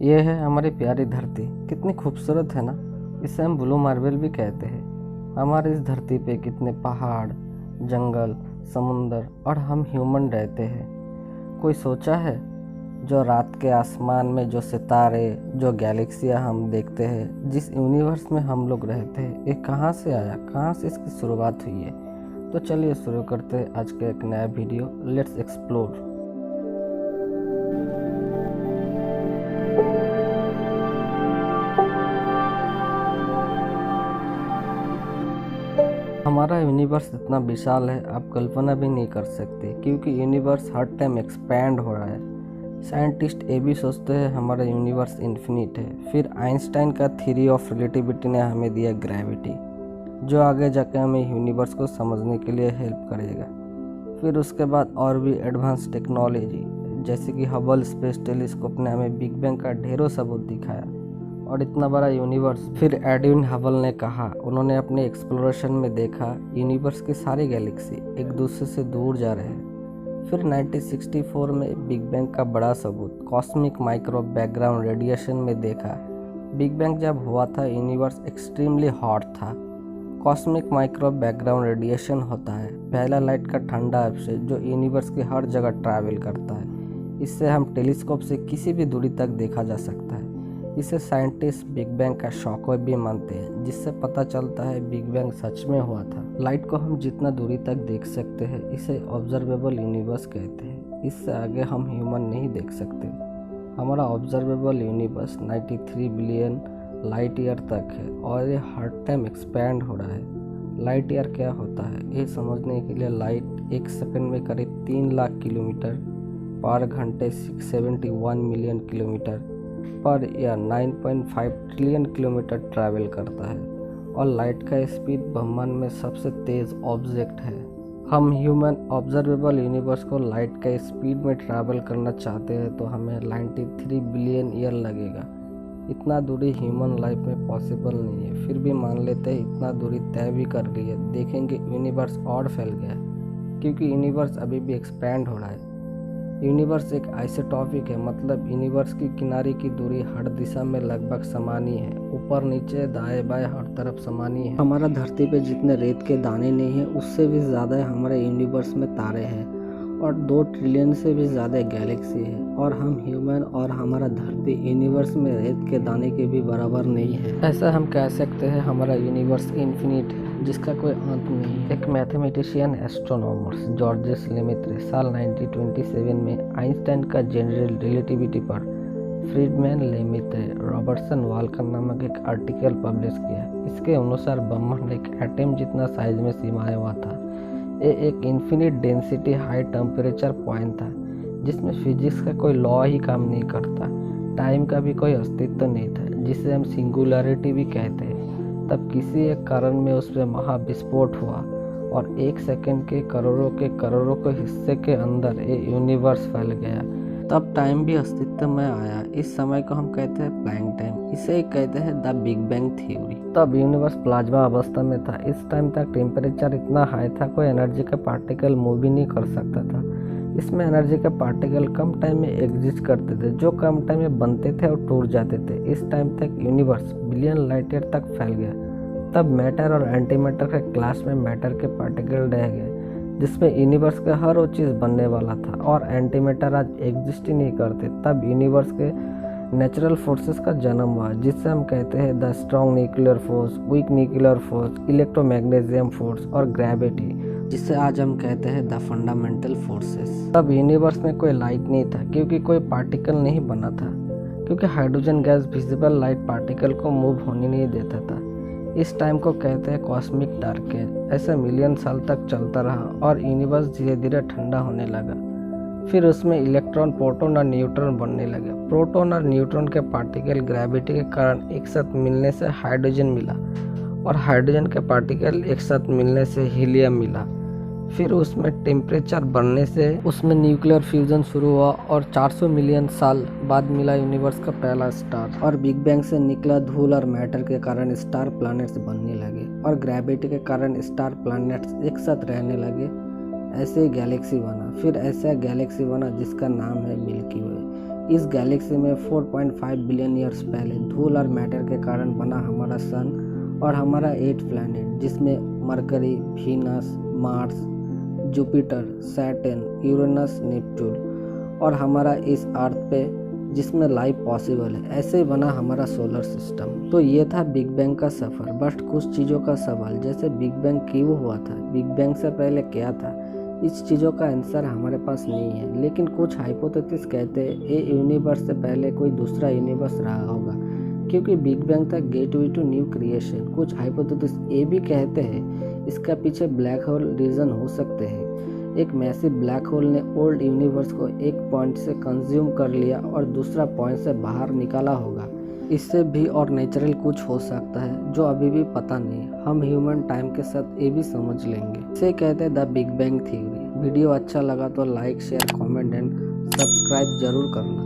ये है हमारी प्यारी धरती, कितनी खूबसूरत है ना। इसे हम ब्लू मार्बल भी कहते हैं। हमारी इस धरती पे कितने पहाड़, जंगल, समुंदर और हम ह्यूमन रहते हैं। कोई सोचा है जो रात के आसमान में जो सितारे, जो गैलेक्सियाँ हम देखते हैं, जिस यूनिवर्स में हम लोग रहते हैं, ये कहाँ से आया, कहाँ से इसकी शुरुआत हुई है। तो चलिए शुरू करते हैं आज का एक नया वीडियो। Let's explore. हमारा यूनिवर्स इतना विशाल है, आप कल्पना भी नहीं कर सकते, क्योंकि यूनिवर्स हर टाइम एक्सपैंड हो रहा है। साइंटिस्ट ये भी सोचते हैं हमारा यूनिवर्स इन्फिनिट है। फिर आइंस्टाइन का थ्योरी ऑफ रिलेटिविटी ने हमें दिया ग्रेविटी, जो आगे जाके हमें यूनिवर्स को समझने के लिए हेल्प करेगा। फिर उसके बाद और भी एडवांस टेक्नोलॉजी, जैसे कि हबल स्पेस टेलीस्कोप ने हमें बिग बैंग का ढेरों सबूत दिखाया और इतना बड़ा यूनिवर्स। फिर एडविन हबल ने कहा, उन्होंने अपने एक्सप्लोरेशन में देखा यूनिवर्स की सारी गैलेक्सी एक दूसरे से दूर जा रहे हैं। फिर 1964 में बिग बैंग का बड़ा सबूत कॉस्मिक माइक्रो बैकग्राउंड रेडिएशन में देखा। बिग बैंग जब हुआ था यूनिवर्स एक्सट्रीमली हॉट था। कॉस्मिक माइक्रो बैकग्राउंड रेडिएशन होता है पहला लाइट का ठंडा अपशे जो यूनिवर्स की हर जगह ट्रैवल करता है। इससे हम टेलीस्कोप से किसी भी दूरी तक देखा जा सकता है। इसे साइंटिस्ट बिग बैंग का शॉकवेव भी मानते हैं, जिससे पता चलता है बिग बैंग सच में हुआ था। लाइट को हम जितना दूरी तक देख सकते हैं, इसे ऑब्जर्वेबल यूनिवर्स कहते हैं। इससे आगे हम ह्यूमन नहीं देख सकते। हमारा observable universe 93 billion light year तक है और ये हर टाइम एक्सपैंड हो रहा है। लाइट ईयर क्या होता है, ये समझने के लिए लाइट एक सेकंड में करीब 3 लाख किलोमीटर पर घंटे 671 million kilometre per year 9.5 trillion kilometre travel करता है और लाइट का स्पीड ब्रह्मांड में सबसे तेज़ ऑब्जेक्ट है। हम ह्यूमन ऑब्जर्वेबल यूनिवर्स को लाइट के स्पीड में ट्रैवल करना चाहते हैं तो हमें 93 बिलियन ईयर लगेगा। इतना दूरी ह्यूमन लाइफ में पॉसिबल नहीं है, फिर भी मान लेते हैं इतना दूरी तय भी कर ली है। देखेंगे यूनिवर्स और फैल गया, क्योंकि यूनिवर्स अभी भी एक्सपैंड हो रहा है। यूनिवर्स एक आइसोटॉपिक है, मतलब यूनिवर्स की किनारे की दूरी हर दिशा में लगभग समान ही है। ऊपर नीचे दाएं बाएं हर तरफ समान ही है। हमारा धरती पे जितने रेत के दाने नहीं है, उससे भी ज़्यादा हमारे यूनिवर्स में तारे हैं और 2 ट्रिलियन से भी ज़्यादा गैलेक्सी है। और हम ह्यूमन और हमारा धरती यूनिवर्स में रेत के दाने के भी बराबर नहीं है। ऐसा हम कह सकते हैं हमारा यूनिवर्स इन्फिनिट है, जिसका कोई अंत नहीं। एक मैथमेटिशियन एस्ट्रोनॉमर्स जॉर्जेस लेमेत्रे साल 1927 में आइंस्टाइन का जनरल रिलेटिविटी पर फ्रीडमैन लेमेत्रे रॉबर्टसन वाल्कन नामक एक आर्टिकल पब्लिश किया। इसके अनुसार ब्रह्मांड एक एटम जितना साइज में समाया हुआ था। ये एक infinite density high temperature point था, जिसमें फिजिक्स का कोई लॉ ही काम नहीं करता, टाइम का भी कोई अस्तित्व नहीं था, जिसे हम सिंगुलरिटी भी कहते हैं। तब किसी एक कारण में उस पर महाविस्फोट हुआ और 1 सेकंड के करोड़ों के हिस्से के अंदर ये यूनिवर्स फैल गया। तब टाइम भी अस्तित्व में आया। इस समय को हम कहते हैं प्लैंक टाइम। इसे कहते हैं द बिग बैंग थ्योरी। तब यूनिवर्स प्लाज्मा अवस्था में था। इस टाइम तक टेम्परेचर इतना हाई था कोई एनर्जी का पार्टिकल मूव भी नहीं कर सकता था। इसमें एनर्जी के पार्टिकल कम टाइम में एग्जिस्ट करते थे, जो कम टाइम में बनते थे और टूट जाते थे। इस टाइम तक यूनिवर्स बिलियन लाइट ईयर तक फैल गया। तब मैटर और एंटी मैटर के क्लास में मैटर के पार्टिकल रह गए, जिसमें यूनिवर्स का हर वो चीज़ बनने वाला था और एंटी मैटर आज एग्जिस्ट ही नहीं करते। तब यूनिवर्स के नेचुरल फोर्सेस का जन्म हुआ, जिससे हम कहते हैं the strong nuclear force, weak nuclear force, electromagnetism force और ग्रेविटी, जिसे आज हम कहते हैं द फंडामेंटल फोर्सेस। तब यूनिवर्स में कोई लाइट नहीं था, क्योंकि कोई पार्टिकल नहीं बना था, क्योंकि hydrogen gas visible light particle को मूव होने नहीं देता था। इस टाइम को कहते हैं कॉस्मिक डार्क एज। ऐसा मिलियन साल तक चलता रहा और यूनिवर्स धीरे धीरे ठंडा होने लगा। फिर उसमें इलेक्ट्रॉन, प्रोटॉन और न्यूट्रॉन बनने लगे। प्रोटॉन और न्यूट्रॉन के पार्टिकल ग्रेविटी के कारण एक साथ मिलने से हाइड्रोजन मिला और हाइड्रोजन के पार्टिकल एक साथ मिलने से हीलियम मिला। फिर उसमें टेम्परेचर बढ़ने से उसमें न्यूक्लियर फ्यूजन शुरू हुआ और 400 मिलियन साल बाद मिला यूनिवर्स का पहला स्टार। और बिग बैंग से निकला धूल और मैटर के कारण स्टार प्लैनेट्स बनने लगे और ग्रेविटी के कारण स्टार प्लैनेट्स एक साथ रहने लगे। ऐसे ही गैलेक्सी बना। फिर ऐसा गैलेक्सी बना जिसका नाम है मिल्की वे। इस गैलेक्सी में 4.5 बिलियन ईयर्स पहले धूल और मैटर के कारण बना हमारा सन और हमारा 8 प्लैनेट, जिसमें mercury, Venus, Mars, Jupiter, Saturn, Uranus, Neptune और हमारा इस अर्थ पे जिसमें लाइफ पॉसिबल है। ऐसे ही बना हमारा सोलर सिस्टम। तो ये था बिग बैंग का सफ़र। बट कुछ चीज़ों का सवाल, जैसे बिग बैंग क्यों हुआ था, बिग बैंग से पहले क्या था, इस चीज़ों का आंसर हमारे पास नहीं है। लेकिन कुछ हाइपोथेसिस कहते हैं ये यूनिवर्स से पहले कोई दूसरा यूनिवर्स रहा होगा, क्योंकि बिग बैंग था गेटवे टू न्यू क्रिएशन। कुछ हाइपोथेसिस ये भी कहते हैं इसका पीछे ब्लैक होल रीजन हो सकते हैं। एक मैसिव ब्लैक होल ने ओल्ड यूनिवर्स को एक पॉइंट से कंज्यूम कर लिया और दूसरा पॉइंट से बाहर निकाला होगा। इससे भी और नेचुरल कुछ हो सकता है जो अभी भी पता नहीं। हम ह्यूमन टाइम के साथ ये भी समझ लेंगे। इसे कहते हैं the big bang theory. Video अच्छा लगा तो like, share, comment and subscribe जरूर करना।